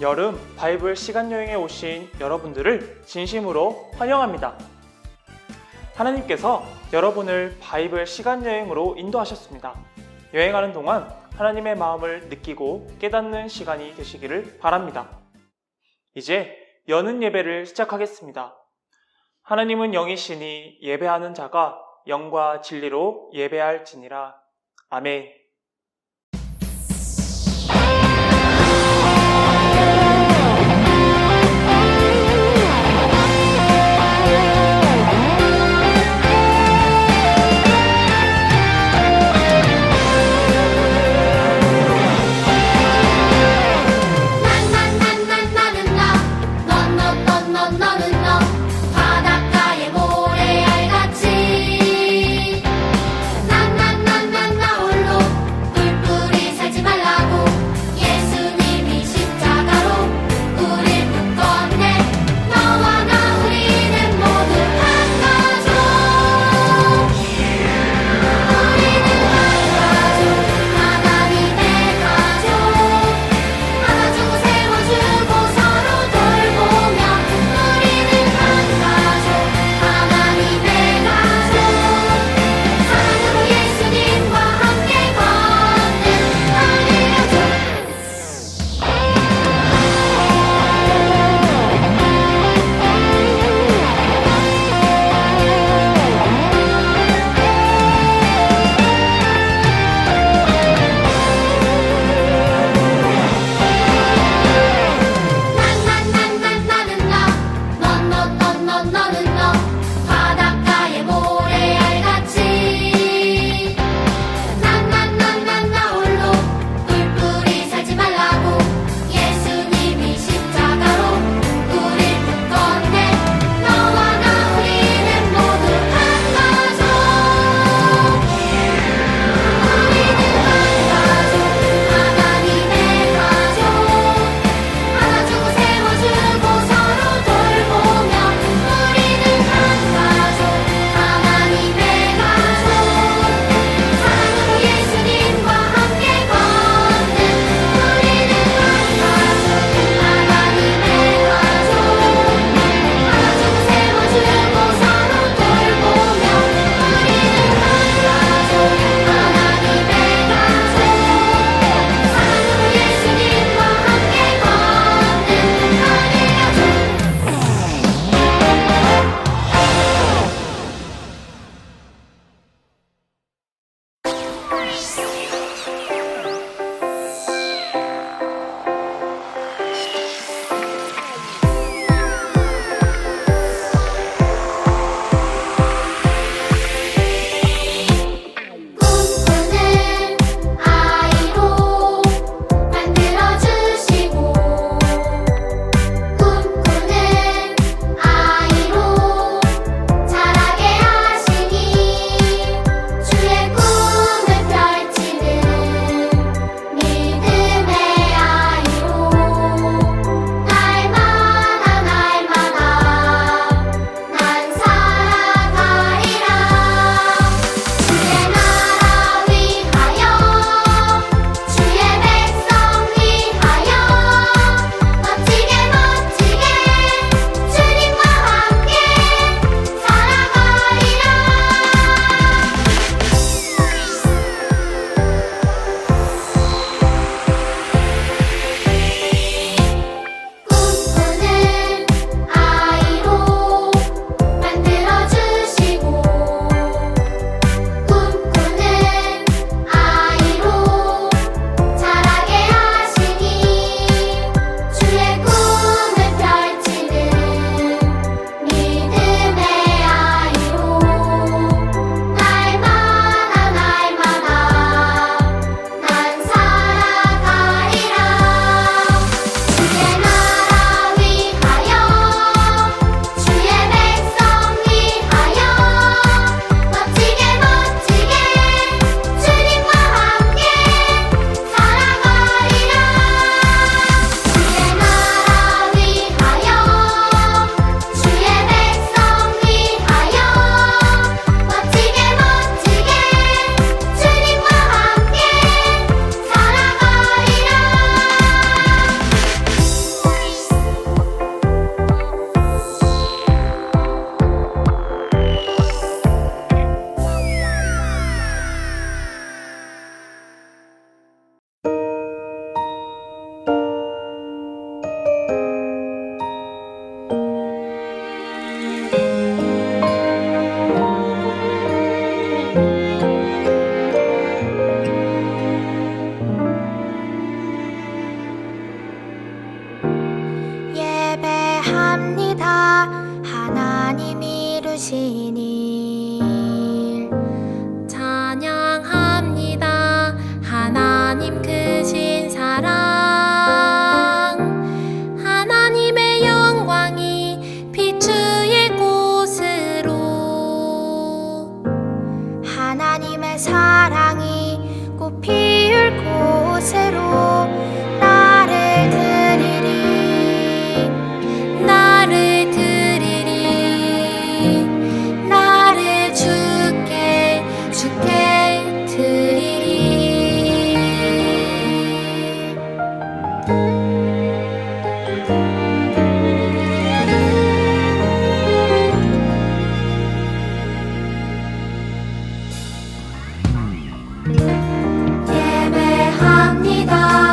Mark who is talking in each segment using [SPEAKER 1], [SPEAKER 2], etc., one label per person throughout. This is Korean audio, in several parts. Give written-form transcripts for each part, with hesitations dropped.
[SPEAKER 1] 여름 바이블 시간여행에 오신 여러분들을 진심으로 환영합니다. 하나님께서 여러분을 바이블 시간여행으로 인도하셨습니다. 여행하는 동안 하나님의 마음을 느끼고 깨닫는 시간이 되시기를 바랍니다. 이제 여는 예배를 시작하겠습니다. 하나님은 영이시니 예배하는 자가 영과 진리로 예배할지니라. 아멘.
[SPEAKER 2] 바닷가의 모래알같이 나 홀로 사랑이 꽃 피울 곳으로 나를 드리리 나를 드리리 나를 주께 드리리 예배합니다.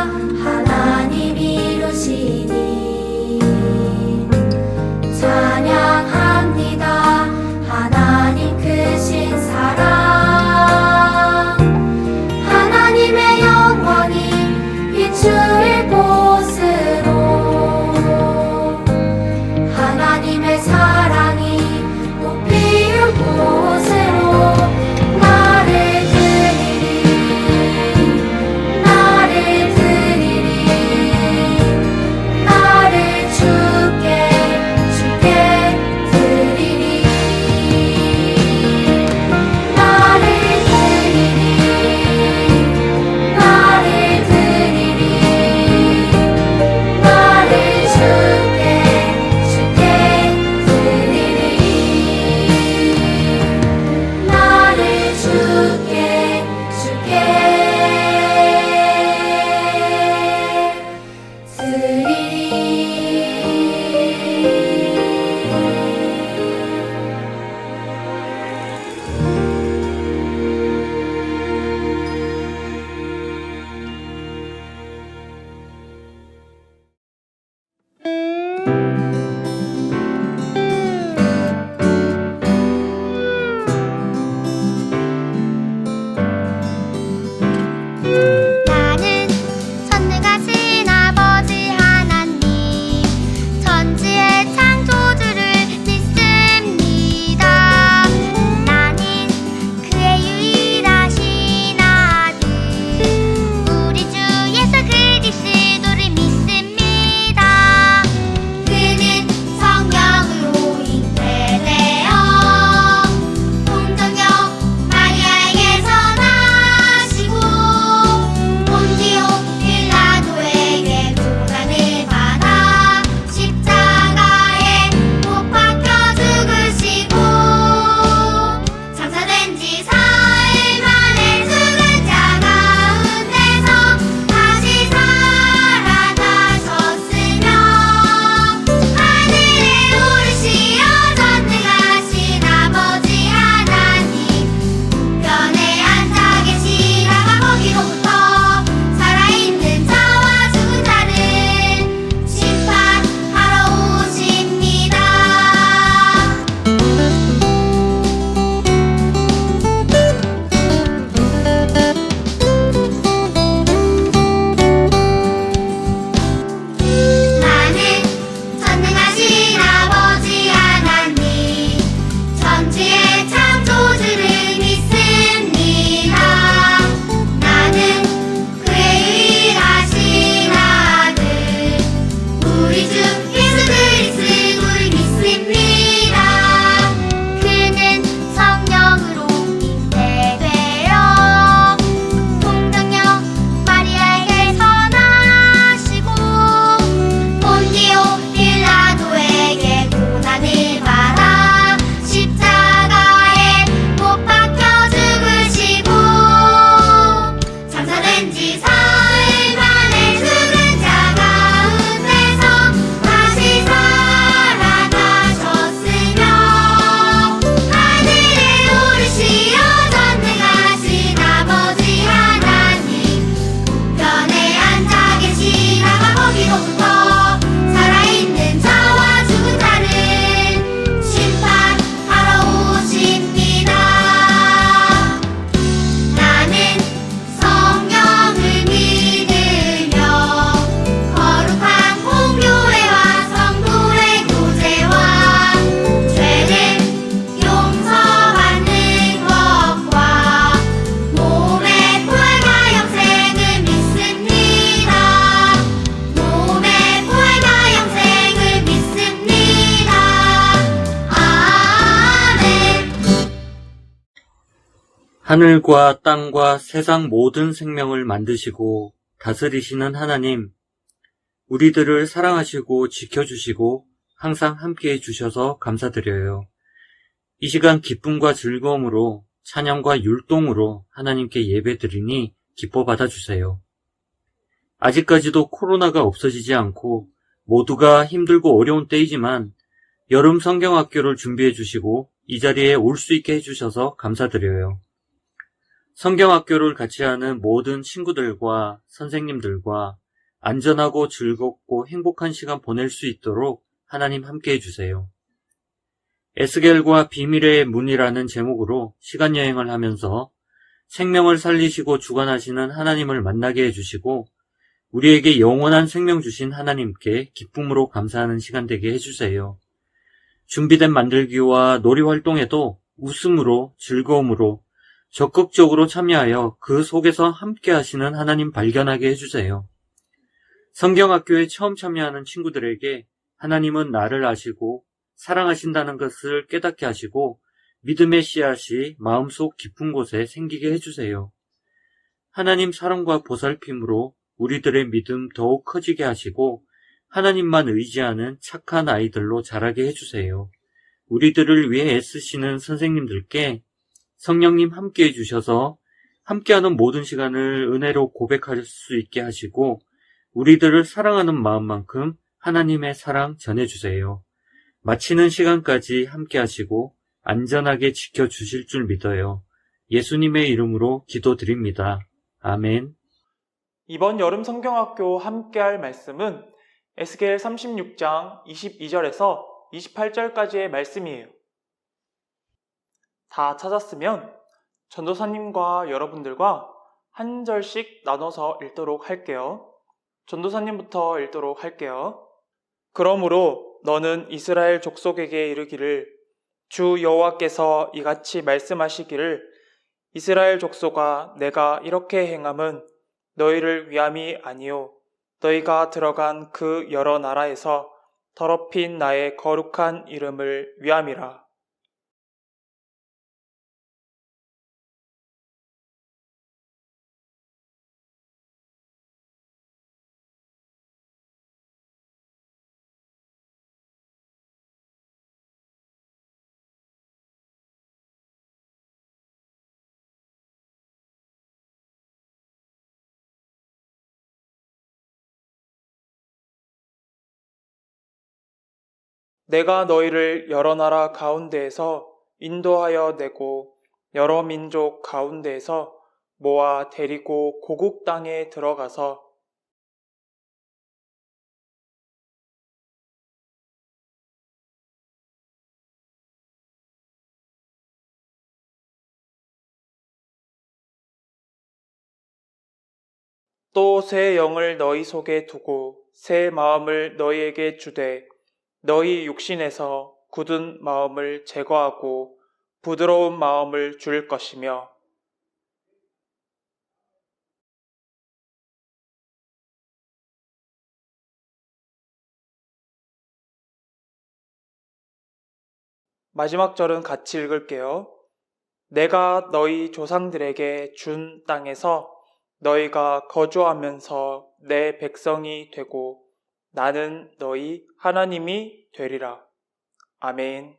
[SPEAKER 3] 하늘과 땅과 세상 모든 생명을 만드시고 다스리시는 하나님, 우리들을 사랑하시고 지켜주시고 항상 함께해 주셔서 감사드려요. 이 시간 기쁨과 즐거움으로 찬양과 율동으로 하나님께 예배드리니 기뻐 받아주세요. 아직까지도 코로나가 없어지지 않고 모두가 힘들고 어려운 때이지만 여름 성경학교를 준비해 주시고 이 자리에 올 수 있게 해주셔서 감사드려요. 성경학교를 같이 하는 모든 친구들과 선생님들과 안전하고 즐겁고 행복한 시간 보낼 수 있도록 하나님 함께 해주세요. 에스겔과 비밀의 문이라는 제목으로 시간여행을 하면서 생명을 살리시고 주관하시는 하나님을 만나게 해주시고 우리에게 영원한 생명 주신 하나님께 기쁨으로 감사하는 시간 되게 해주세요. 준비된 만들기와 놀이활동에도 웃음으로 즐거움으로 적극적으로 참여하여 그 속에서 함께 하시는 하나님 발견하게 해주세요. 성경학교에 처음 참여하는 친구들에게 하나님은 나를 아시고 사랑하신다는 것을 깨닫게 하시고 믿음의 씨앗이 마음속 깊은 곳에 생기게 해주세요. 하나님 사랑과 보살핌으로 우리들의 믿음 더욱 커지게 하시고 하나님만 의지하는 착한 아이들로 자라게 해주세요. 우리들을 위해 애쓰시는 선생님들께 성령님 함께 해주셔서 함께하는 모든 시간을 은혜로 고백할 수 있게 하시고 우리들을 사랑하는 마음만큼 하나님의 사랑 전해주세요. 마치는 시간까지 함께 하시고 안전하게 지켜주실 줄 믿어요. 예수님의 이름으로 기도드립니다. 아멘.
[SPEAKER 1] 이번 여름 성경학교 함께할 말씀은 에스겔 36장 22절에서 28절까지의 말씀이에요. 다 찾았으면 전도사님과 여러분들과 한 절씩 나눠서 읽도록 할게요. 전도사님부터 읽도록 할게요. 그러므로 너는 이스라엘 족속에게 이르기를 주 여호와께서 이같이 말씀하시기를 이스라엘 족속아 내가 이렇게 행함은 너희를 위함이 아니요 너희가 들어간 그 여러 나라에서 더럽힌 나의 거룩한 이름을 위함이라. 내가 너희를 여러 나라 가운데에서 인도하여 내고 여러 민족 가운데에서 모아 데리고 고국 땅에 들어가서 또 새 영을 너희 속에 두고 새 마음을 너희에게 주되 너희 육신에서 굳은 마음을 제거하고 부드러운 마음을 줄 것이며 마지막 절은 같이 읽을게요. 내가 너희 조상들에게 준 땅에서 너희가 거주하면서 내 백성이 되고 나는 너희 하나님이 되리라. 아멘.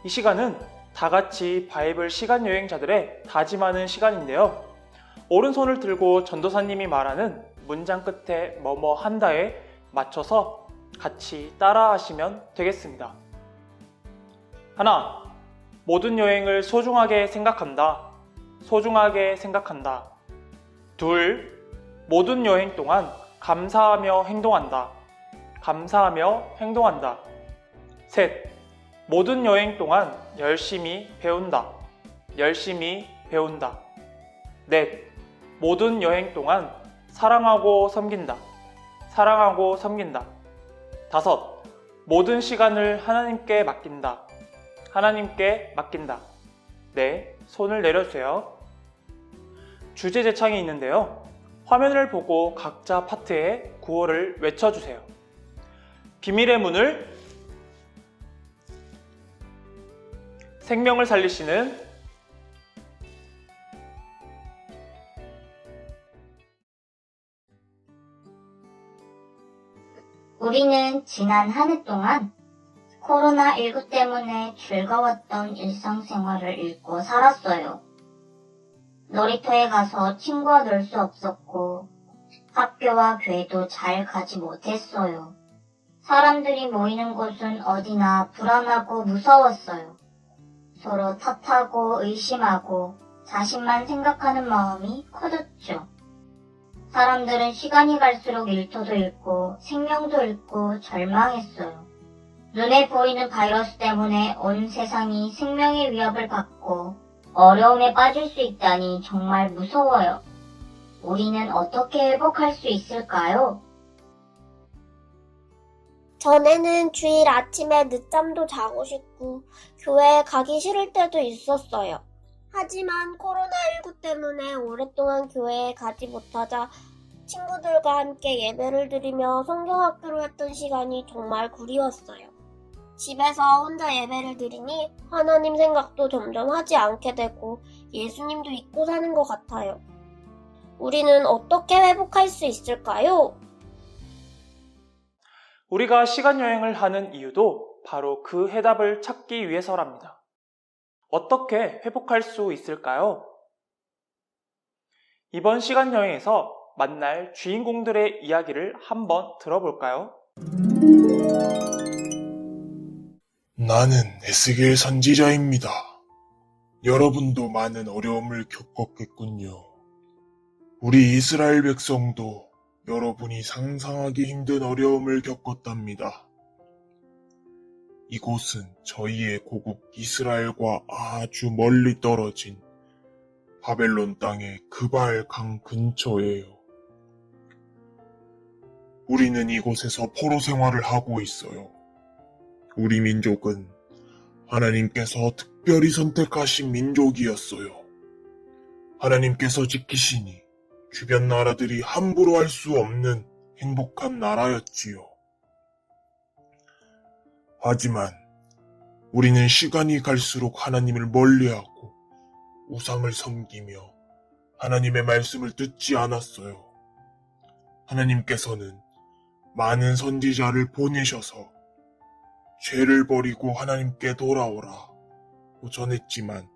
[SPEAKER 1] 이 시간은 다 같이 바이블 시간 여행자들의 다짐하는 시간인데요. 오른손을 들고 전도사님이 말하는 문장 끝에 뭐뭐 한다에 맞춰서 같이 따라 하시면 되겠습니다. 하나, 모든 여행을 소중하게 생각한다. 소중하게 생각한다. 둘, 모든 여행 동안 감사하며 행동한다. 감사하며 행동한다. 셋, 모든 여행 동안 열심히 배운다. 열심히 배운다. 넷, 모든 여행 동안 사랑하고 섬긴다. 사랑하고 섬긴다. 다섯, 모든 시간을 하나님께 맡긴다. 하나님께 맡긴다. 네, 손을 내려주세요. 주제 제창이 있는데요. 화면을 보고 각자 파트의 구호를 외쳐주세요. 비밀의 문을 생명을 살리시는
[SPEAKER 4] 우리는 지난 한 해 동안 코로나19 때문에 즐거웠던 일상생활을 잊고 살았어요. 놀이터에 가서 친구와 놀 수 없었고 학교와 교회도 잘 가지 못했어요. 사람들이 모이는 곳은 어디나 불안하고 무서웠어요. 서로 탓하고 의심하고 자신만 생각하는 마음이 커졌죠. 사람들은 시간이 갈수록 일터도 잃고 생명도 잃고 절망했어요. 눈에 보이는 바이러스 때문에 온 세상이 생명의 위협을 받고 어려움에 빠질 수 있다니 정말 무서워요. 우리는 어떻게 회복할 수 있을까요?
[SPEAKER 5] 전에는 주일 아침에 늦잠도 자고 싶고 교회에 가기 싫을 때도 있었어요. 하지만 코로나19 때문에 오랫동안 교회에 가지 못하자 친구들과 함께 예배를 드리며 성경학교로 했던 시간이 정말 그리웠어요. 집에서 혼자 예배를 드리니 하나님 생각도 점점 하지 않게 되고 예수님도 잊고 사는 것 같아요. 우리는 어떻게 회복할 수 있을까요?
[SPEAKER 1] 우리가 시간 여행을 하는 이유도 바로 그 해답을 찾기 위해서랍니다. 어떻게 회복할 수 있을까요? 이번 시간 여행에서 만날 주인공들의 이야기를 한번 들어볼까요?
[SPEAKER 6] 나는 에스겔 선지자입니다. 여러분도 많은 어려움을 겪었겠군요. 우리 이스라엘 백성도 여러분이 상상하기 힘든 어려움을 겪었답니다. 이곳은 저희의 고국 이스라엘과 아주 멀리 떨어진 바벨론 땅의 그발 강 근처예요. 우리는 이곳에서 포로 생활을 하고 있어요. 우리 민족은 하나님께서 특별히 선택하신 민족이었어요. 하나님께서 지키시니 주변 나라들이 함부로 할 수 없는 행복한 나라였지요. 하지만 우리는 시간이 갈수록 하나님을 멀리하고 우상을 섬기며 하나님의 말씀을 듣지 않았어요. 하나님께서는 많은 선지자를 보내셔서 죄를 버리고 하나님께 돌아오라고 전했지만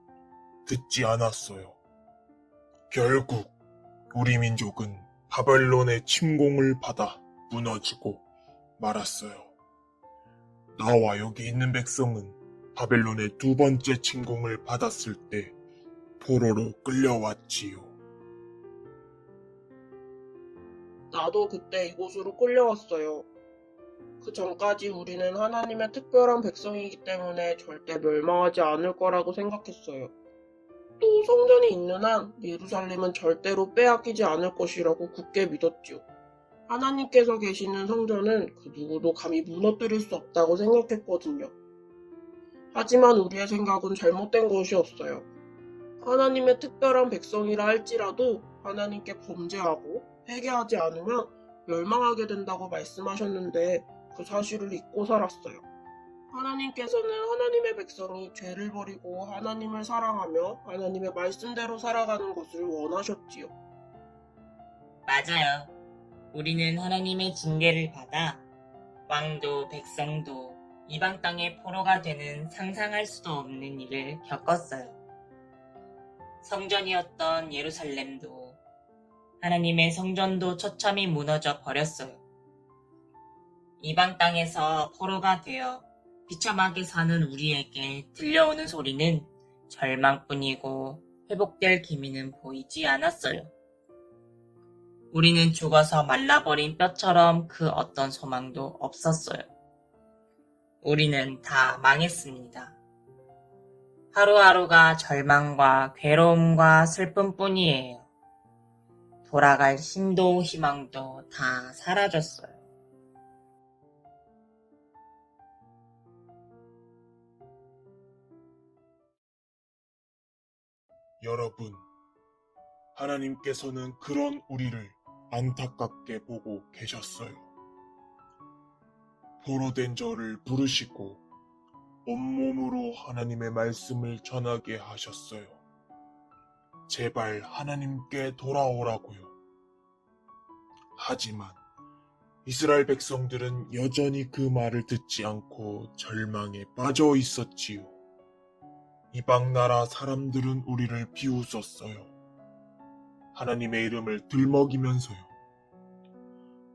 [SPEAKER 6] 듣지 않았어요. 결국 우리 민족은 바벨론의 침공을 받아 무너지고 말았어요. 나와 여기 있는 백성은 바벨론의 두 번째 침공을 받았을 때 포로로 끌려왔지요.
[SPEAKER 7] 나도 그때 이곳으로 끌려왔어요. 그 전까지 우리는 하나님의 특별한 백성이기 때문에 절대 멸망하지 않을 거라고 생각했어요. 또 성전이 있는 한 예루살렘은 절대로 빼앗기지 않을 것이라고 굳게 믿었지요. 하나님께서 계시는 성전은 그 누구도 감히 무너뜨릴 수 없다고 생각했거든요. 하지만 우리의 생각은 잘못된 것이었어요. 하나님의 특별한 백성이라 할지라도 하나님께 범죄하고 회개하지 않으면 멸망하게 된다고 말씀하셨는데 그 사실을 잊고 살았어요. 하나님께서는 하나님의 백성이 죄를 버리고 하나님을 사랑하며 하나님의 말씀대로 살아가는 것을 원하셨지요.
[SPEAKER 8] 맞아요. 우리는 하나님의 징계를 받아 왕도 백성도 이방 땅의 포로가 되는 상상할 수도 없는 일을 겪었어요. 성전이었던 예루살렘도 하나님의 성전도 처참히 무너져 버렸어요. 이방 땅에서 포로가 되어 비참하게 사는 우리에게 들려오는 소리는 절망뿐이고 회복될 기미는 보이지 않았어요. 우리는 죽어서 말라버린 뼈처럼 그 어떤 소망도 없었어요. 우리는 다 망했습니다. 하루하루가 절망과 괴로움과 슬픔뿐이에요. 돌아갈 힘도 희망도 다 사라졌어요.
[SPEAKER 6] 여러분, 하나님께서는 그런 우리를 안타깝게 보고 계셨어요. 포로된 저를 부르시고 온몸으로 하나님의 말씀을 전하게 하셨어요. 제발 하나님께 돌아오라고요. 하지만 이스라엘 백성들은 여전히 그 말을 듣지 않고 절망에 빠져 있었지요. 이방 나라 사람들은 우리를 비웃었어요. 하나님의 이름을 들먹이면서요.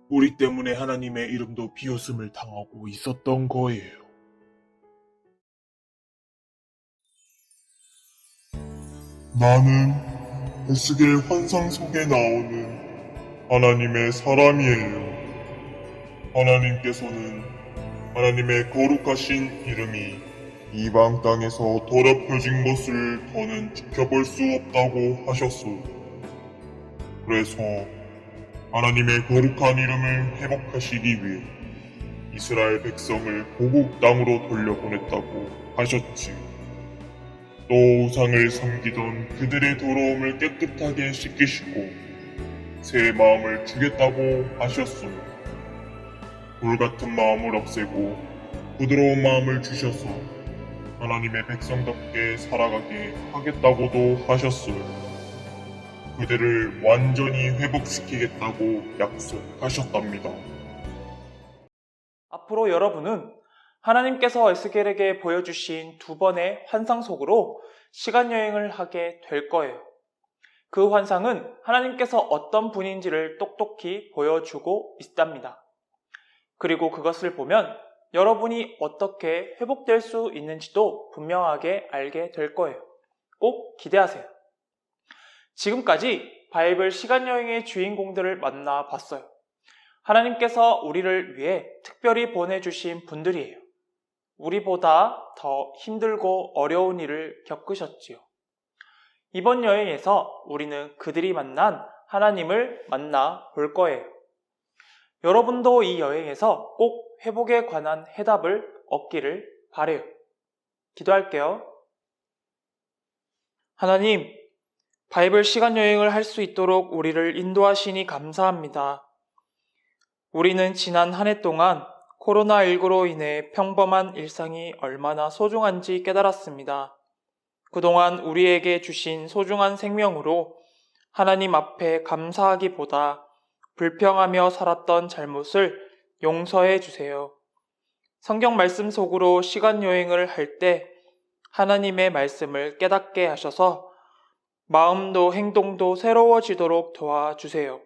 [SPEAKER 6] 우리 때문에 하나님의 이름도 비웃음을 당하고 있었던 거예요.
[SPEAKER 9] 나는 에스겔 환상 속에 나오는 하나님의 사람이에요. 하나님께서는 하나님의 거룩하신 이름이 이방 땅에서 더럽혀진 것을 더는 지켜볼 수 없다고 하셨어요. 그래서 하나님의 거룩한 이름을 회복하시기 위해 이스라엘 백성을 고국 땅으로 돌려보냈다고 하셨지요. 또 우상을 섬기던 그들의 더러움을 깨끗하게 씻기시고 새 마음을 주겠다고 하셨어요. 돌같은 마음을 없애고 부드러운 마음을 주셔서 하나님의 백성답게 살아가게 하겠다고도 하셨어요. 그들을 완전히 회복시키겠다고 약속하셨답니다.
[SPEAKER 1] 앞으로 여러분은 하나님께서 에스겔에게 보여주신 2번의 환상 속으로 시간여행을 하게 될 거예요. 그 환상은 하나님께서 어떤 분인지를 똑똑히 보여주고 있답니다. 그리고 그것을 보면 여러분이 어떻게 회복될 수 있는지도 분명하게 알게 될 거예요. 꼭 기대하세요. 지금까지 바이블 시간여행의 주인공들을 만나봤어요. 하나님께서 우리를 위해 특별히 보내주신 분들이에요. 우리보다 더 힘들고 어려운 일을 겪으셨지요. 이번 여행에서 우리는 그들이 만난 하나님을 만나볼 거예요. 여러분도 이 여행에서 꼭 회복에 관한 해답을 얻기를 바라요. 기도할게요. 하나님, 바이블 시간여행을 할 수 있도록 우리를 인도하시니 감사합니다. 우리는 지난 한 해 동안 코로나19로 인해 평범한 일상이 얼마나 소중한지 깨달았습니다. 그동안 우리에게 주신 소중한 생명으로 하나님 앞에 감사하기보다 불평하며 살았던 잘못을 용서해 주세요. 성경 말씀 속으로 시간 여행을 할 때 하나님의 말씀을 깨닫게 하셔서 마음도 행동도 새로워지도록 도와주세요.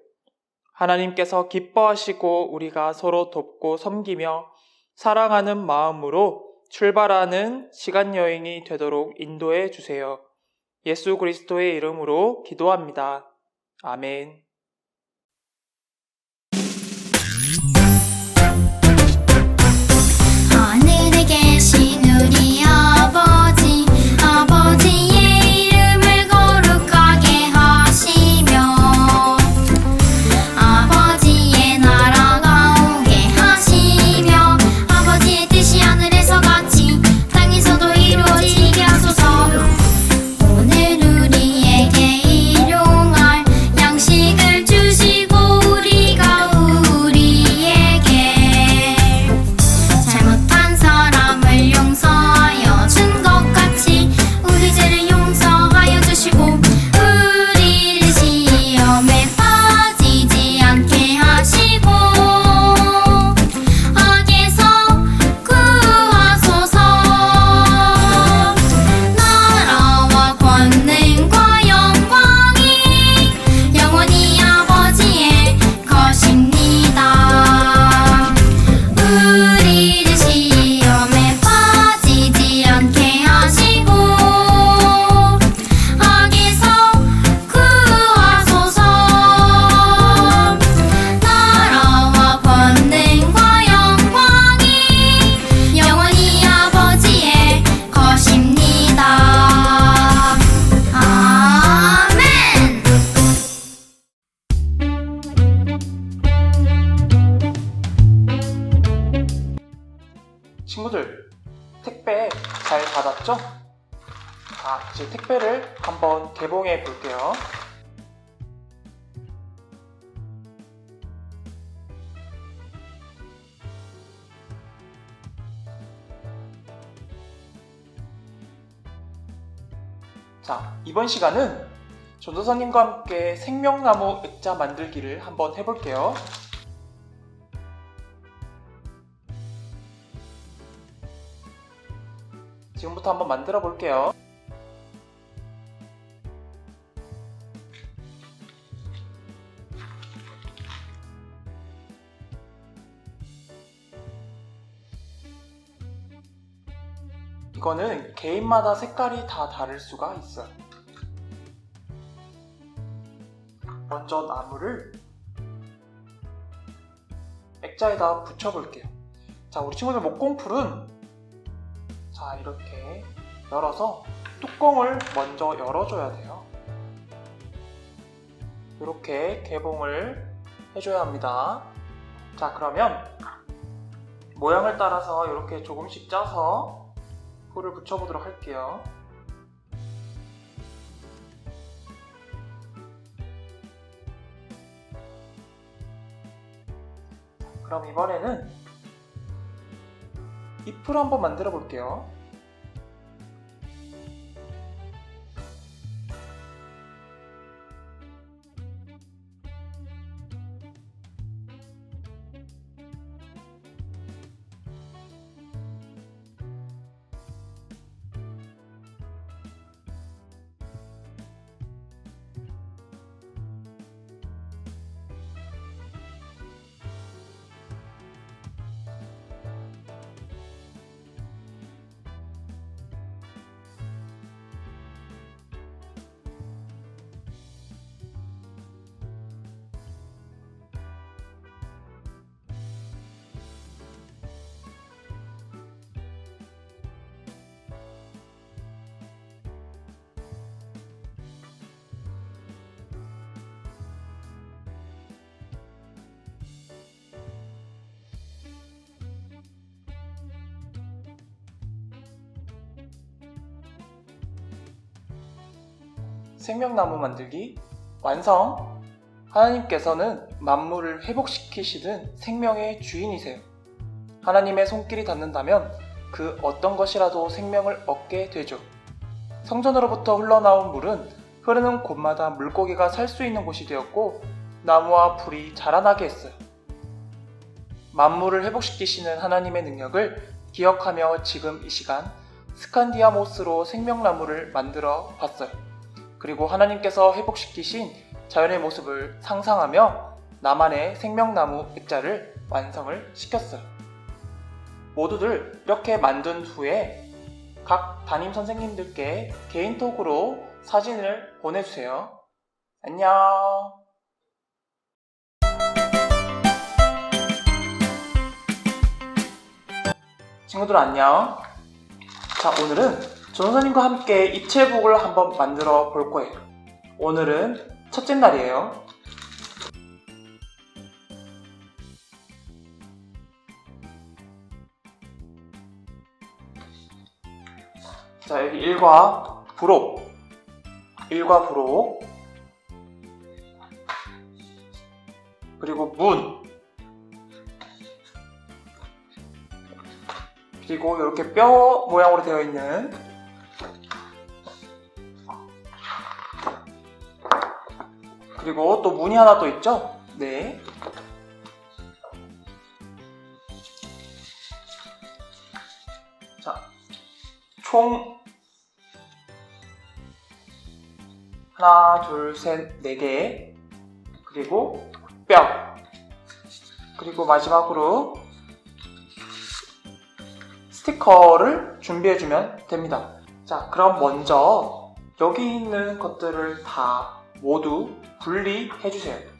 [SPEAKER 1] 하나님께서 기뻐하시고 우리가 서로 돕고 섬기며 사랑하는 마음으로 출발하는 시간 여행이 되도록 인도해 주세요. 예수 그리스도의 이름으로 기도합니다. 아멘.
[SPEAKER 2] 하늘에 계신 우리 아버지, 아버지의 이름을 거룩하게 하시며 아버지의 나라가 오게 하시며 아버지의 뜻이 하늘에서 같이 땅에서도 이루어지게 하소서. 오늘 우리에게 일용할 양식을 주시고 우리가 우리에게 잘못한 사람을 용서하여 준 것 같이 우리 죄를 용서하여 주시고 우리를 시험에 빠지지 않게 하시고 악에서 구하소서. 나라와 권능과 영광이 영원히 아버지의 것입니다. 우리를 시험에 빠지지 않게 하시고 악에서 구하소서. 나라와 권능과 영광이 영원히 아버지의 것입니다. 아멘.
[SPEAKER 1] 친구들, 택배 잘 받았죠? 이제 택배를 한번 개봉해 볼게요. 자, 이번 시간은 전도사님과 함께 생명나무 액자 만들기를 한번 해볼게요. 지금부터 한번 만들어 볼게요. 이거는 개인마다 색깔이 다 다를 수가 있어요. 먼저 나무를 액자에다 붙여볼게요. 자, 우리 친구들 목공풀은 자, 이렇게 열어서 뚜껑을 먼저 열어줘야 돼요. 이렇게 개봉을 해줘야 합니다. 자, 그러면 모양을 따라서 이렇게 조금씩 짜서 풀을 붙여보도록 할게요. 그럼 이번에는 잎을 한번 만들어 볼게요. 생명나무 만들기 완성! 하나님께서는 만물을 회복시키시는 생명의 주인이세요. 하나님의 손길이 닿는다면 그 어떤 것이라도 생명을 얻게 되죠. 성전으로부터 흘러나온 물은 흐르는 곳마다 물고기가 살 수 있는 곳이 되었고 나무와 풀이 자라나게 했어요. 만물을 회복시키시는 하나님의 능력을 기억하며 지금 이 시간 스칸디아모스로 생명나무를 만들어 봤어요. 그리고 하나님께서 회복시키신 자연의 모습을 상상하며 나만의 생명나무 액자를 완성을 시켰어요. 모두들 이렇게 만든 후에 각 담임 선생님들께 개인톡으로 사진을 보내주세요. 안녕. 친구들 안녕. 자, 오늘은 전도사님과 함께 입체북을 한번 만들어 볼 거예요. 오늘은 첫째 날이에요. 자, 여기 1과 부록, 1과 부록, 그리고 문, 그리고 이렇게 뼈 모양으로 되어 있는 그리고 또 문이 하나 또 있죠? 네. 자, 총 하나, 둘, 셋, 4개. 그리고 뼈. 그리고 마지막으로 스티커를 준비해주면 됩니다. 자, 그럼 먼저 여기 있는 것들을 다 모두 분리해주세요.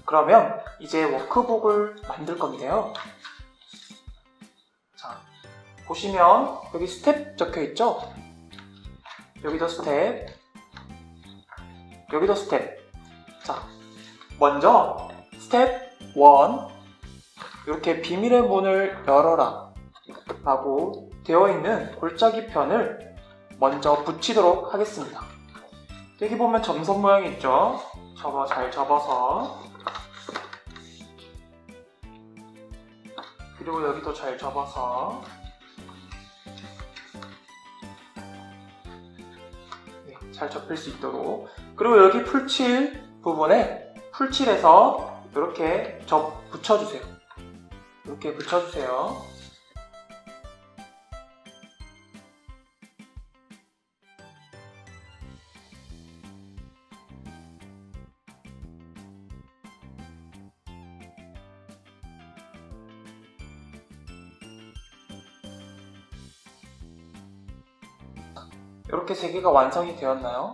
[SPEAKER 1] 그러면 이제 워크북을 만들 건데요. 자, 보시면 여기 스텝 적혀 있죠? 여기도 스텝, 여기도 스텝. 자, 먼저 스텝 1, 이렇게 비밀의 문을 열어라 라고 되어 있는 골짜기 편을 먼저 붙이도록 하겠습니다. 여기 보면 점선 모양이 있죠? 잘 접어서, 그리고 여기도 잘 접어서, 네, 잘 접힐 수 있도록. 그리고 여기 풀칠 부분에 풀칠해서 이렇게 붙여주세요. 이렇게 붙여주세요. 이렇게 3개가 완성이 되었나요?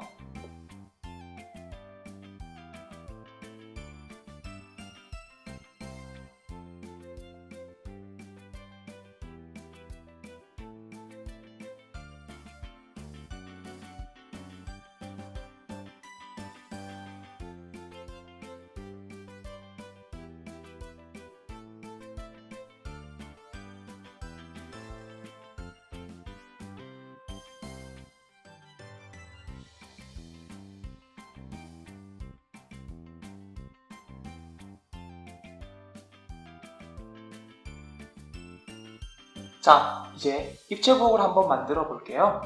[SPEAKER 1] 자, 이제 입체부복을 한번 만들어 볼게요.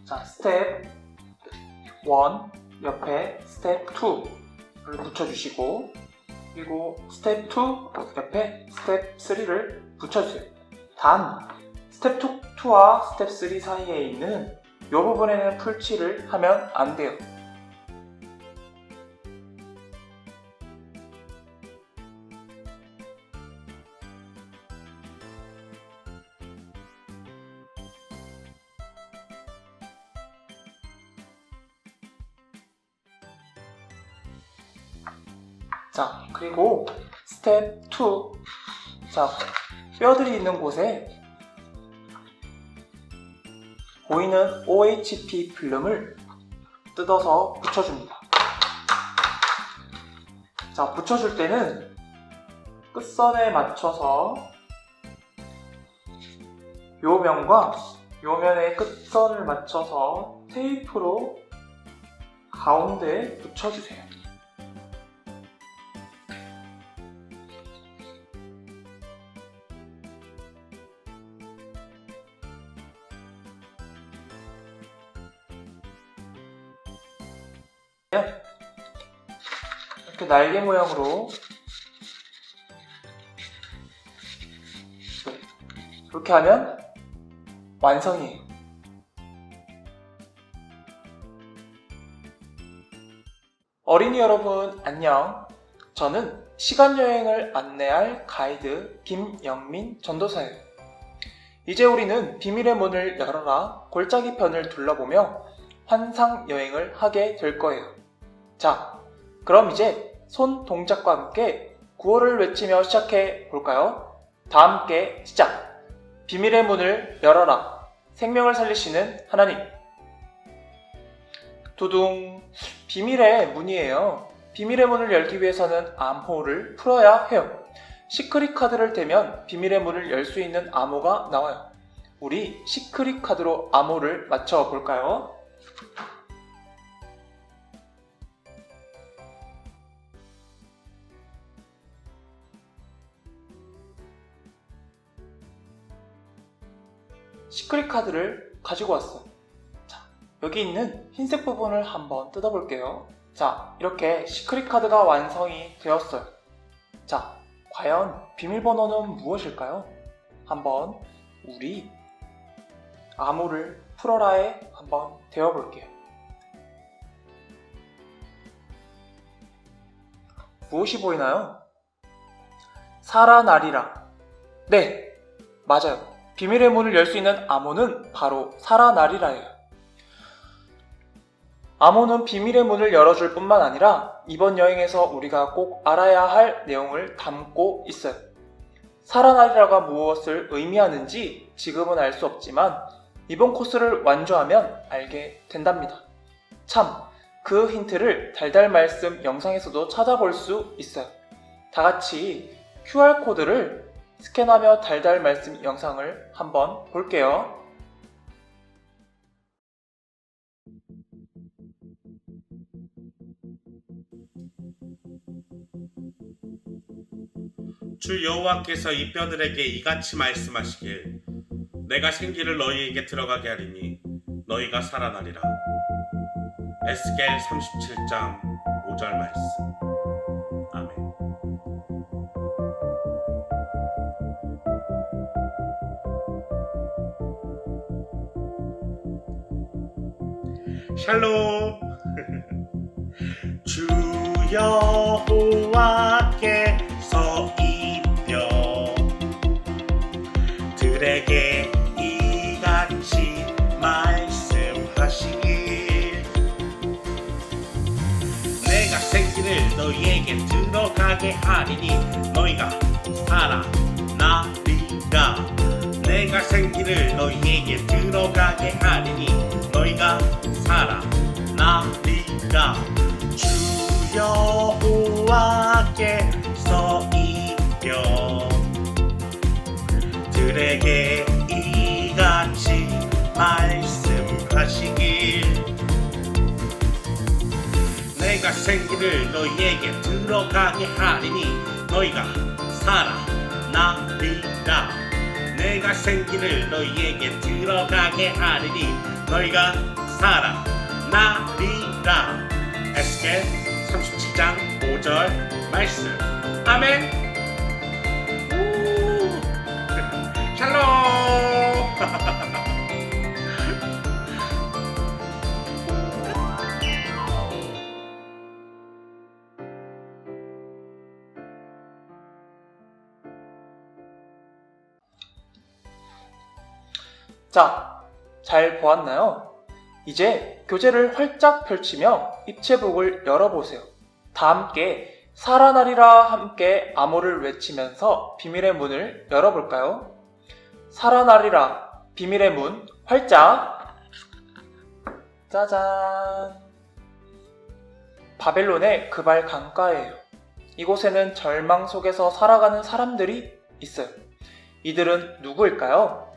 [SPEAKER 1] 자, 스텝 1 옆에 스텝 2를 붙여주시고, 그리고 스텝 2 옆에 스텝 3를 붙여주세요. 단, 스텝 2와 스텝 3 사이에 있는 이 부분에는 풀칠을 하면 안 돼요. 자, 그리고 스텝 2. 자, 뼈들이 있는 곳에 보이는 OHP 필름을 뜯어서 붙여줍니다. 자, 붙여줄 때는 끝선에 맞춰서 요 면과 요 면의 끝선을 맞춰서 테이프로 가운데에 붙여주세요. 이렇게 날개 모양으로 이렇게 하면 완성이에요. 어린이 여러분 안녕. 저는 시간여행을 안내할 가이드 김영민 전도사예요. 이제 우리는 비밀의 문을 열어라 골짜기 편을 둘러보며 환상여행을 하게 될 거예요. 자, 그럼 이제 손 동작과 함께 구호를 외치며 시작해 볼까요? 다 함께 시작! 비밀의 문을 열어라. 생명을 살리시는 하나님. 두둥. 비밀의 문이에요. 비밀의 문을 열기 위해서는 암호를 풀어야 해요. 시크릿 카드를 대면 비밀의 문을 열 수 있는 암호가 나와요. 우리 시크릿 카드로 암호를 맞춰 볼까요? 시크릿 카드를 가지고 왔어요. 자, 여기 있는 흰색 부분을 한번 뜯어볼게요. 자, 이렇게 시크릿 카드가 완성이 되었어요. 자, 과연 비밀번호는 무엇일까요? 한번 우리 암호를 풀어라에 한번 되어볼게요. 무엇이 보이나요? 살아나리라. 네, 맞아요. 비밀의 문을 열 수 있는 암호는 바로 살아나리라예요. 암호는 비밀의 문을 열어줄 뿐만 아니라 이번 여행에서 우리가 꼭 알아야 할 내용을 담고 있어요. 살아나리라가 무엇을 의미하는지 지금은 알 수 없지만 이번 코스를 완주하면 알게 된답니다. 참, 그 힌트를 달달 말씀 영상에서도 찾아볼 수 있어요. 다 같이 QR코드를 스캔하며 달달 말씀 영상을 한번 볼게요.
[SPEAKER 10] 주 여호와께서 이 뼈들에게 이같이 말씀하시길 내가 생기를 너희에게 들어가게 하리니 너희가 살아나리라. 에스겔 37장 5절 말씀. 아멘. 샬롬. 주 여호와께서 이 뼈들에게 이같이 말씀하시길 내가 생기를 너희에게 들어가게 하리니 너희가 살아나리라. 내가 생기를 너희에게 들어가게 하리니 너희가 살아나리라. 주 여호와께서 이 뼈들에게 이같이 말씀하시길 내가 생기를 너희에게 들어가게 하리니 너희가 살아나리라. 내가 생기를 너희에게 들어가게 하리니 너희가 살아나리라. 에스겔 37장 5절 말씀. 아멘. 샬롬.
[SPEAKER 1] 자, 잘 보았나요? 이제 교재를 활짝 펼치며 입체북을 열어보세요. 다 함께 살아나리라 함께 암호를 외치면서 비밀의 문을 열어볼까요? 살아나리라 비밀의 문 활짝. 짜잔. 바벨론의 그발 강가예요. 이곳에는 절망 속에서 살아가는 사람들이 있어요. 이들은 누구일까요?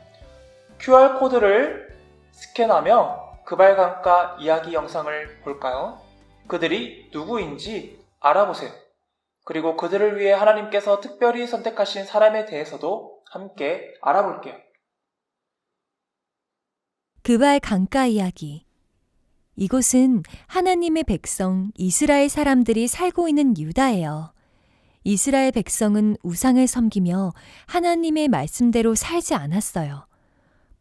[SPEAKER 1] QR코드를 스캔하며 그발 강가 이야기 영상을 볼까요? 그들이 누구인지 알아보세요. 그리고 그들을 위해 하나님께서 특별히 선택하신 사람에 대해서도 함께 알아볼게요.
[SPEAKER 11] 그발 강가 이야기. 이곳은 하나님의 백성 이스라엘 사람들이 살고 있는 유다예요. 이스라엘 백성은 우상을 섬기며 하나님의 말씀대로 살지 않았어요.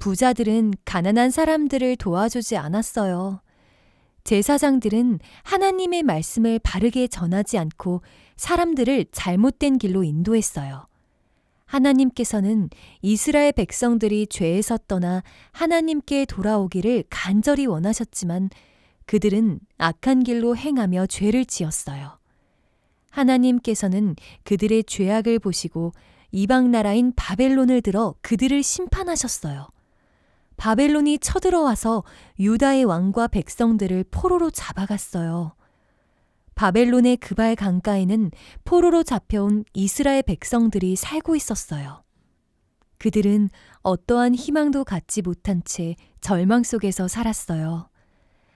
[SPEAKER 11] 부자들은 가난한 사람들을 도와주지 않았어요. 제사장들은 하나님의 말씀을 바르게 전하지 않고 사람들을 잘못된 길로 인도했어요. 하나님께서는 이스라엘 백성들이 죄에서 떠나 하나님께 돌아오기를 간절히 원하셨지만 그들은 악한 길로 행하며 죄를 지었어요. 하나님께서는 그들의 죄악을 보시고 이방 나라인 바벨론을 들어 그들을 심판하셨어요. 바벨론이 쳐들어와서 유다의 왕과 백성들을 포로로 잡아갔어요. 바벨론의 그발 강가에는 포로로 잡혀온 이스라엘 백성들이 살고 있었어요. 그들은 어떠한 희망도 갖지 못한 채 절망 속에서 살았어요.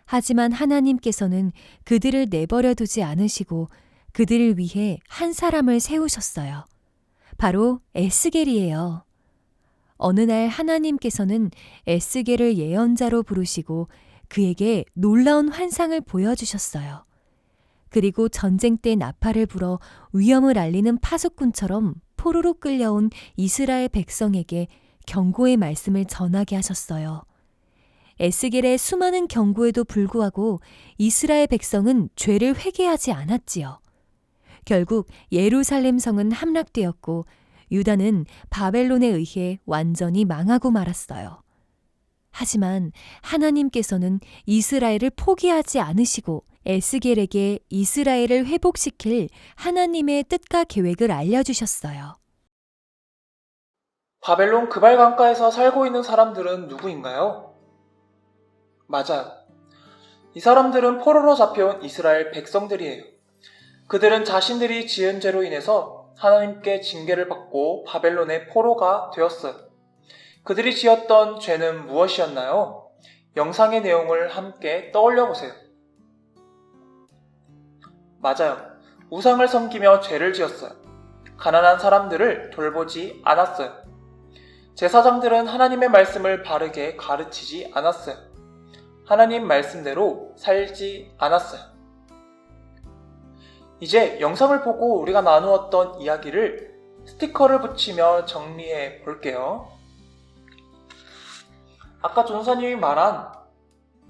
[SPEAKER 11] 하지만 하나님께서는 그들을 내버려 두지 않으시고 그들을 위해 한 사람을 세우셨어요. 바로 에스겔이에요. 어느 날 하나님께서는 에스겔을 예언자로 부르시고 그에게 놀라운 환상을 보여주셨어요. 그리고 전쟁 때 나팔을 불어 위험을 알리는 파수꾼처럼 포로로 끌려온 이스라엘 백성에게 경고의 말씀을 전하게 하셨어요. 에스겔의 수많은 경고에도 불구하고 이스라엘 백성은 죄를 회개하지 않았지요. 결국 예루살렘 성은 함락되었고 유다는 바벨론에 의해 완전히 망하고 말았어요. 하지만 하나님께서는 이스라엘을 포기하지 않으시고 에스겔에게 이스라엘을 회복시킬 하나님의 뜻과 계획을 알려주셨어요.
[SPEAKER 1] 바벨론 그발 강가에서 살고 있는 사람들은 누구인가요? 맞아요. 이 사람들은 포로로 잡혀온 이스라엘 백성들이에요. 그들은 자신들이 지은 죄로 인해서 하나님께 징계를 받고 바벨론의 포로가 되었어요. 그들이 지었던 죄는 무엇이었나요? 영상의 내용을 함께 떠올려 보세요. 맞아요. 우상을 섬기며 죄를 지었어요. 가난한 사람들을 돌보지 않았어요. 제사장들은 하나님의 말씀을 바르게 가르치지 않았어요. 하나님 말씀대로 살지 않았어요. 이제 영상을 보고 우리가 나누었던 이야기를 스티커를 붙이며 정리해 볼게요. 아까 전도사님이 말한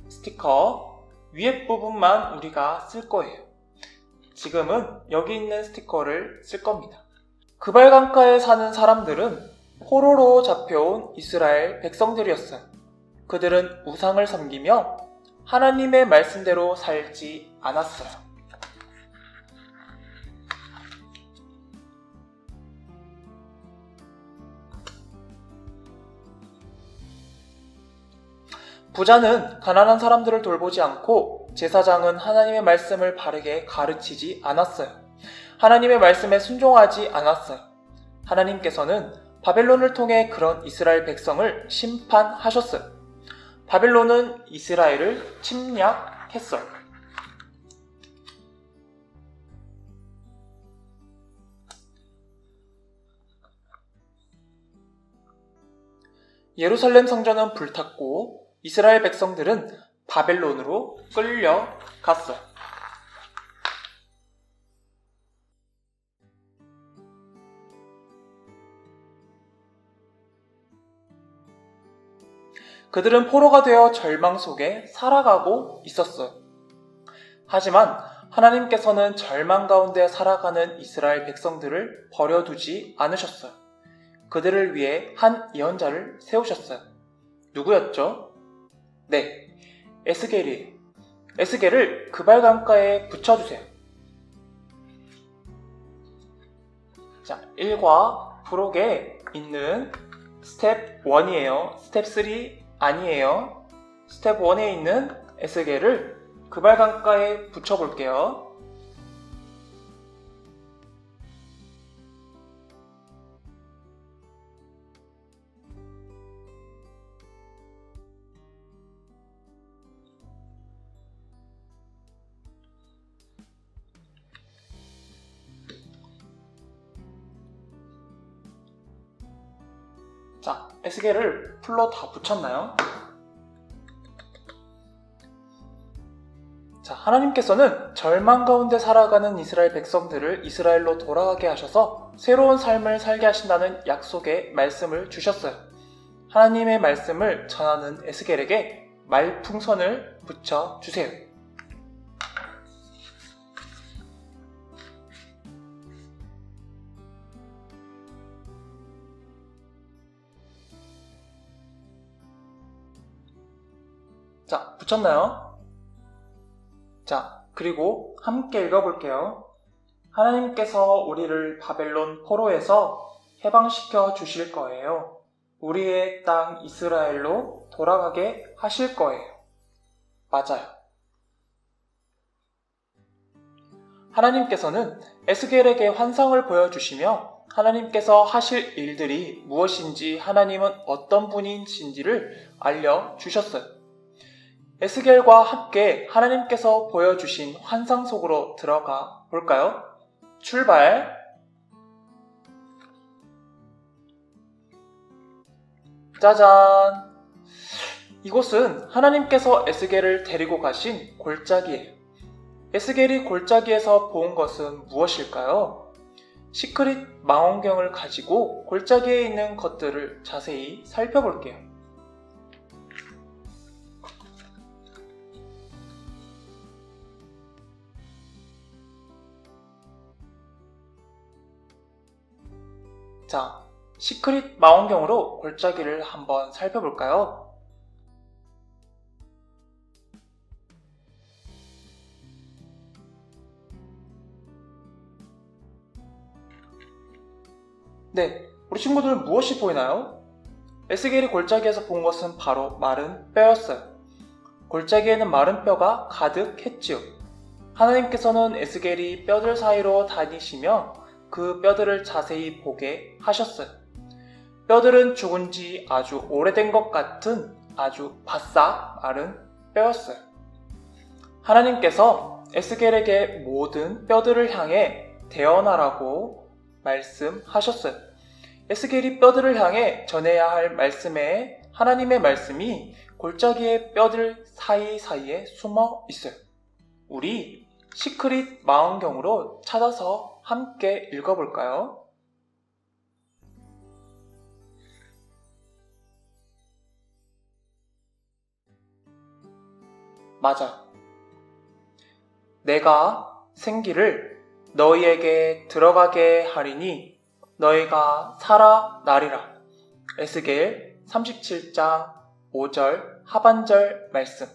[SPEAKER 1] 스티커 위에 부분만 우리가 쓸 거예요. 지금은 여기 있는 스티커를 쓸 겁니다. 그발 강가에 사는 사람들은 포로로 잡혀온 이스라엘 백성들이었어요. 그들은 우상을 섬기며 하나님의 말씀대로 살지 않았어요. 부자는 가난한 사람들을 돌보지 않고 제사장은 하나님의 말씀을 바르게 가르치지 않았어요. 하나님의 말씀에 순종하지 않았어요. 하나님께서는 바벨론을 통해 그런 이스라엘 백성을 심판하셨어요. 바벨론은 이스라엘을 침략했어요. 예루살렘 성전은 불탔고 이스라엘 백성들은 바벨론으로 끌려갔어요. 그들은 포로가 되어 절망 속에 살아가고 있었어요. 하지만 하나님께서는 절망 가운데 살아가는 이스라엘 백성들을 버려두지 않으셨어요. 그들을 위해 한 예언자를 세우셨어요. 누구였죠? 네, 에스겔이에요. 에스겔을 그발 강가에 붙여주세요. 자, 1과 부록에 있는 스텝 1이에요. 스텝 3 아니에요. 스텝 1에 있는 에스겔을 그발 강가에 붙여볼게요. 자, 에스겔을 풀로 다 붙였나요? 자, 하나님께서는 절망 가운데 살아가는 이스라엘 백성들을 이스라엘로 돌아가게 하셔서 새로운 삶을 살게 하신다는 약속의 말씀을 주셨어요. 하나님의 말씀을 전하는 에스겔에게 말풍선을 붙여주세요. 자, 붙였나요? 자, 그리고 함께 읽어볼게요. 하나님께서 우리를 바벨론 포로에서 해방시켜 주실 거예요. 우리의 땅 이스라엘로 돌아가게 하실 거예요. 맞아요. 하나님께서는 에스겔에게 환상을 보여주시며 하나님께서 하실 일들이 무엇인지 하나님은 어떤 분이신지를 알려주셨어요. 에스겔과 함께 하나님께서 보여주신 환상 속으로 들어가 볼까요? 출발! 짜잔! 이곳은 하나님께서 에스겔을 데리고 가신 골짜기예요. 에스겔이 골짜기에서 본 것은 무엇일까요? 시크릿 망원경을 가지고 골짜기에 있는 것들을 자세히 살펴볼게요. 자, 시크릿 망원경으로 골짜기를 한번 살펴볼까요? 네, 우리 친구들은 무엇이 보이나요? 에스겔이 골짜기에서 본 것은 바로 마른 뼈였어요. 골짜기에는 마른 뼈가 가득했지요. 하나님께서는 에스겔이 뼈들 사이로 다니시며 그 뼈들을 자세히 보게 하셨어요. 뼈들은 죽은 지 아주 오래된 것 같은 아주 바싹 마른 뼈였어요. 하나님께서 에스겔에게 모든 뼈들을 향해 대언하라고 말씀하셨어요. 에스겔이 뼈들을 향해 전해야 할 말씀에 하나님의 말씀이 골짜기의 뼈들 사이사이에 숨어 있어요. 우리 시크릿 망원경으로 찾아서 함께 읽어볼까요? 맞아. 내가 생기를 너희에게 들어가게 하리니 너희가 살아나리라. 에스겔 37장 5절 하반절 말씀.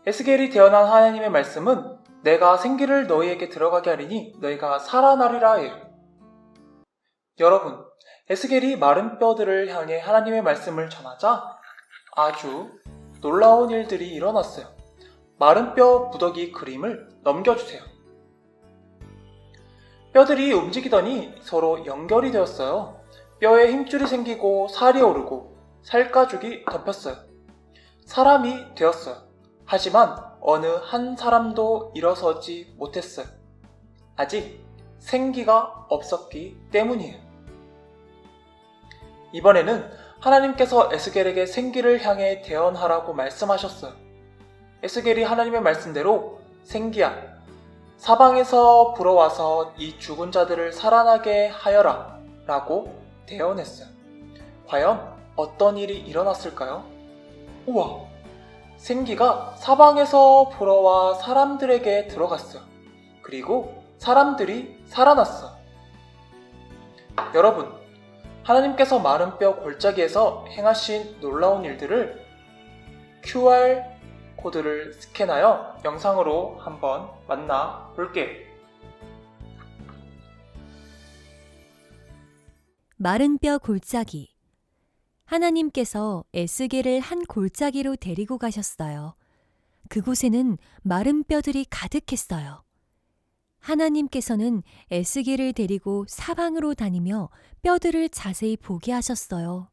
[SPEAKER 1] 에스겔이 대언한 하나님의 말씀은 내가 생기를 너희에게 들어가게 하리니 너희가 살아나리라예요. 여러분, 에스겔이 마른 뼈들을 향해 하나님의 말씀을 전하자 아주 놀라운 일들이 일어났어요. 마른 뼈 무더기 그림을 넘겨주세요. 뼈들이 움직이더니 서로 연결이 되었어요. 뼈에 힘줄이 생기고 살이 오르고 살가죽이 덮였어요. 사람이 되었어요. 하지만 어느 한 사람도 일어서지 못했어요. 아직 생기가 없었기 때문이에요. 이번에는 하나님께서 에스겔에게 생기를 향해 대언하라고 말씀하셨어요. 에스겔이 하나님의 말씀대로 생기야, 사방에서 불어와서 이 죽은 자들을 살아나게 하여라 라고 대언했어요. 과연 어떤 일이 일어났을까요? 우와! 생기가 사방에서 불어와 사람들에게 들어갔어요. 그리고 사람들이 살아났어요. 여러분, 하나님께서 마른 뼈 골짜기에서 행하신 놀라운 일들을 QR 코드를 스캔하여 영상으로 한번 만나 볼게요.
[SPEAKER 11] 마른 뼈 골짜기. 하나님께서 에스겔을 한 골짜기로 데리고 가셨어요. 그곳에는 마른 뼈들이 가득했어요. 하나님께서는 에스겔을 데리고 사방으로 다니며 뼈들을 자세히 보게 하셨어요.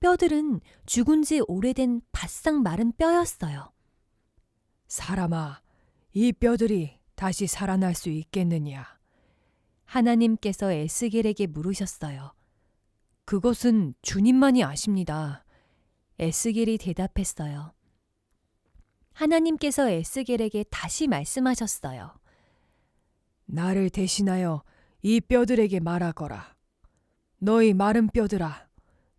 [SPEAKER 11] 뼈들은 죽은 지 오래된 바싹 마른 뼈였어요.
[SPEAKER 12] 사람아, 이 뼈들이 다시 살아날 수 있겠느냐?
[SPEAKER 11] 하나님께서 에스겔에게 물으셨어요.
[SPEAKER 12] 그것은 주님만이 아십니다.
[SPEAKER 11] 에스겔이 대답했어요. 하나님께서 에스겔에게 다시 말씀하셨어요.
[SPEAKER 12] 나를 대신하여 이 뼈들에게 말하거라. 너희 마른 뼈들아,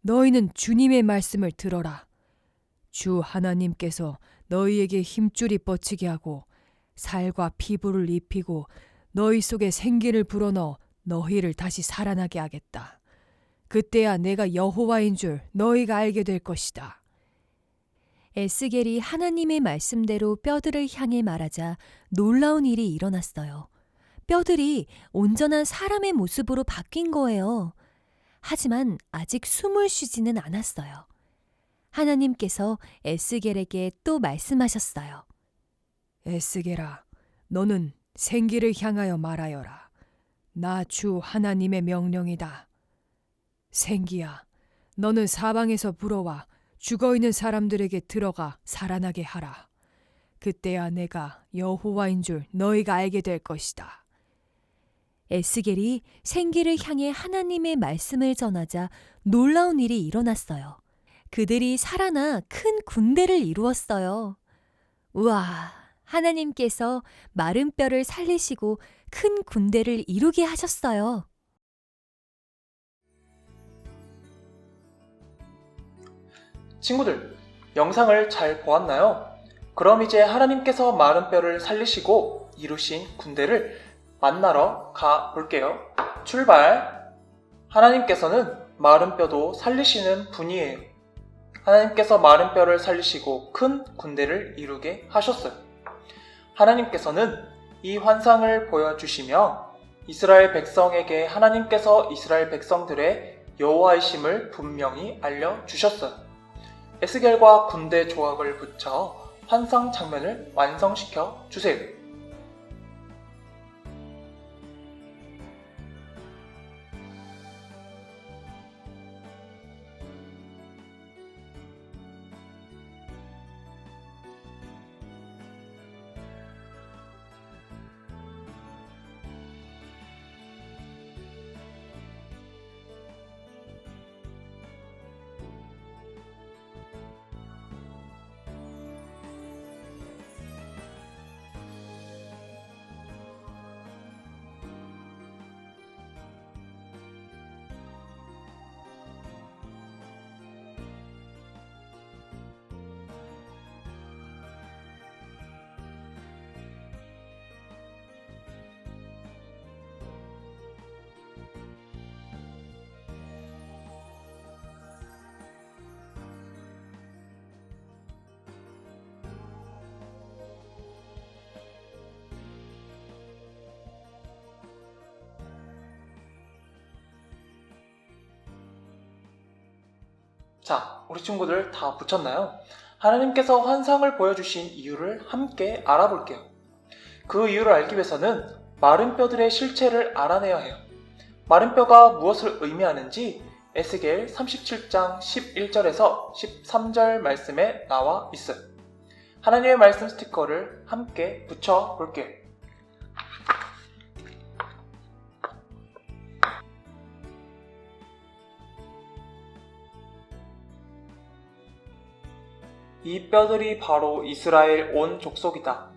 [SPEAKER 12] 너희는 주님의 말씀을 들어라. 주 하나님께서 너희에게 힘줄이 뻗치게 하고 살과 피부를 입히고 너희 속에 생기를 불어넣어 너희를 다시 살아나게 하겠다. 그때야 내가 여호와인 줄 너희가 알게 될 것이다.
[SPEAKER 11] 에스겔이 하나님의 말씀대로 뼈들을 향해 말하자 놀라운 일이 일어났어요. 뼈들이 온전한 사람의 모습으로 바뀐 거예요. 하지만 아직 숨을 쉬지는 않았어요. 하나님께서 에스겔에게 또 말씀하셨어요.
[SPEAKER 12] 에스겔아, 너는 생기를 향하여 말하여라. 나 주 하나님의 명령이다. 생기야, 너는 사방에서 불어와 죽어있는 사람들에게 들어가 살아나게 하라. 그때야 내가 여호와인 줄 너희가 알게 될 것이다.
[SPEAKER 11] 에스겔이 생기를 향해 하나님의 말씀을 전하자 놀라운 일이 일어났어요. 그들이 살아나 큰 군대를 이루었어요. 우와, 하나님께서 마른 뼈를 살리시고 큰 군대를 이루게 하셨어요.
[SPEAKER 1] 친구들, 영상을 잘 보았나요? 그럼 이제 하나님께서 마른 뼈를 살리시고 이루신 군대를 만나러 가 볼게요. 출발! 하나님께서는 마른 뼈도 살리시는 분이에요. 하나님께서 마른 뼈를 살리시고 큰 군대를 이루게 하셨어요. 하나님께서는 이 환상을 보여주시며 이스라엘 백성에게 하나님께서 이스라엘 백성들의 여호와이심을 분명히 알려주셨어요. 에스겔과 군대 조각을 붙여 환상 장면을 완성시켜 주세요. 자, 우리 친구들 다 붙였나요? 하나님께서 환상을 보여주신 이유를 함께 알아볼게요. 그 이유를 알기 위해서는 마른 뼈들의 실체를 알아내야 해요. 마른 뼈가 무엇을 의미하는지 에스겔 37장 11절에서 13절 말씀에 나와 있어요. 하나님의 말씀 스티커를 함께 붙여볼게요. 이 뼈들이 바로 이스라엘 온 족속이다.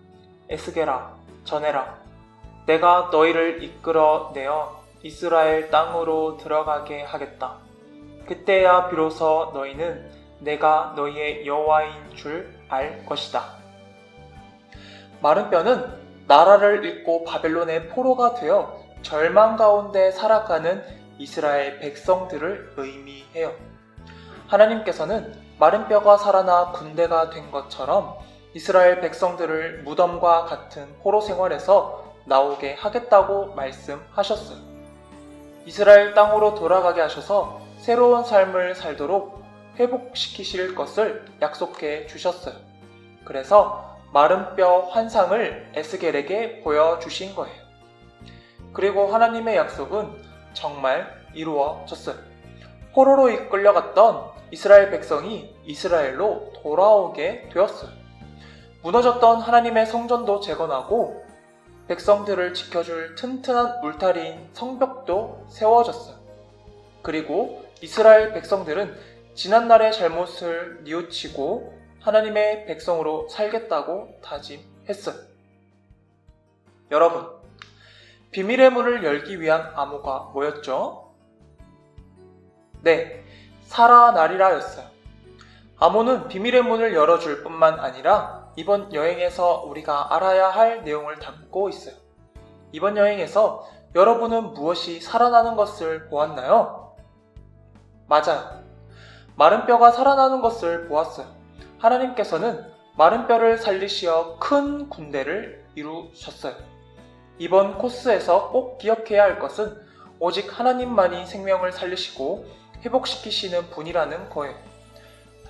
[SPEAKER 1] 에스겔아, 전해라. 내가 너희를 이끌어내어 이스라엘 땅으로 들어가게 하겠다. 그때야 비로소 너희는 내가 너희의 여호와인 줄 알 것이다. 마른 뼈는 나라를 잃고 바벨론의 포로가 되어 절망 가운데 살아가는 이스라엘 백성들을 의미해요. 하나님께서는 마른 뼈가 살아나 군대가 된 것처럼 이스라엘 백성들을 무덤과 같은 포로 생활에서 나오게 하겠다고 말씀하셨어요. 이스라엘 땅으로 돌아가게 하셔서 새로운 삶을 살도록 회복시키실 것을 약속해 주셨어요. 그래서 마른 뼈 환상을 에스겔에게 보여주신 거예요. 그리고 하나님의 약속은 정말 이루어졌어요. 포로로 이끌려갔던 이스라엘 백성이 이스라엘로 돌아오게 되었어요. 무너졌던 하나님의 성전도 재건하고 백성들을 지켜줄 튼튼한 울타리인 성벽도 세워졌어요. 그리고 이스라엘 백성들은 지난날의 잘못을 뉘우치고 하나님의 백성으로 살겠다고 다짐했어요. 여러분, 비밀의 문을 열기 위한 암호가 뭐였죠? 네, 살아나리라였어요. 암호는 비밀의 문을 열어줄 뿐만 아니라 이번 여행에서 우리가 알아야 할 내용을 담고 있어요. 이번 여행에서 여러분은 무엇이 살아나는 것을 보았나요? 맞아요. 마른 뼈가 살아나는 것을 보았어요. 하나님께서는 마른 뼈를 살리시어 큰 군대를 이루셨어요. 이번 코스에서 꼭 기억해야 할 것은 오직 하나님만이 생명을 살리시고 회복시키시는 분이라는 거예요.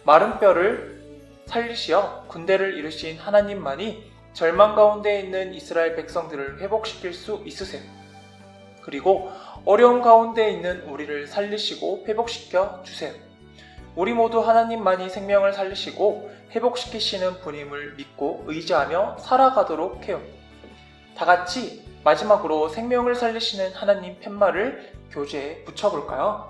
[SPEAKER 1] 마른 뼈를 살리시어 군대를 이루신 하나님만이 절망 가운데 있는 이스라엘 백성들을 회복시킬 수 있으세요. 그리고 어려움 가운데 있는 우리를 살리시고 회복시켜 주세요. 우리 모두 하나님만이 생명을 살리시고 회복시키시는 분임을 믿고 의지하며 살아가도록 해요. 다 같이 마지막으로 생명을 살리시는 하나님 팻말을 교재에 붙여볼까요?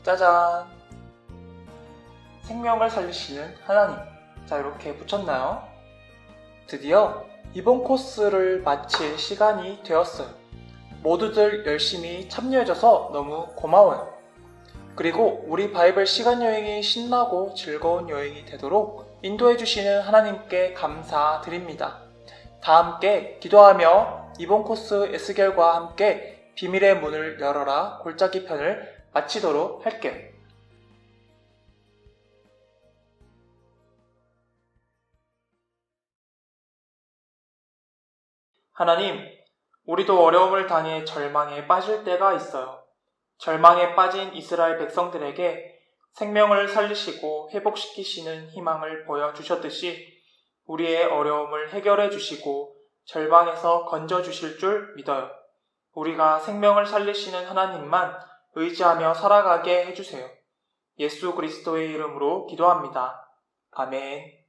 [SPEAKER 1] 짜잔! 생명을 살리시는 하나님. 자, 이렇게 붙였나요? 드디어 이번 코스를 마칠 시간이 되었어요. 모두들 열심히 참여해줘서 너무 고마워요. 그리고 우리 바이블 시간 여행이 신나고 즐거운 여행이 되도록 인도해주시는 하나님께 감사드립니다. 다 함께 기도하며 이번 코스 에스겔과 함께 비밀의 문을 열어라 골짜기 편을 마치도록 할게요. 하나님, 우리도 어려움을 당해 절망에 빠질 때가 있어요. 절망에 빠진 이스라엘 백성들에게 생명을 살리시고 회복시키시는 희망을 보여주셨듯이 우리의 어려움을 해결해 주시고 절망에서 건져주실 줄 믿어요. 우리가 생명을 살리시는 하나님만 의지하며 살아가게 해주세요. 예수 그리스도의 이름으로 기도합니다. 아멘.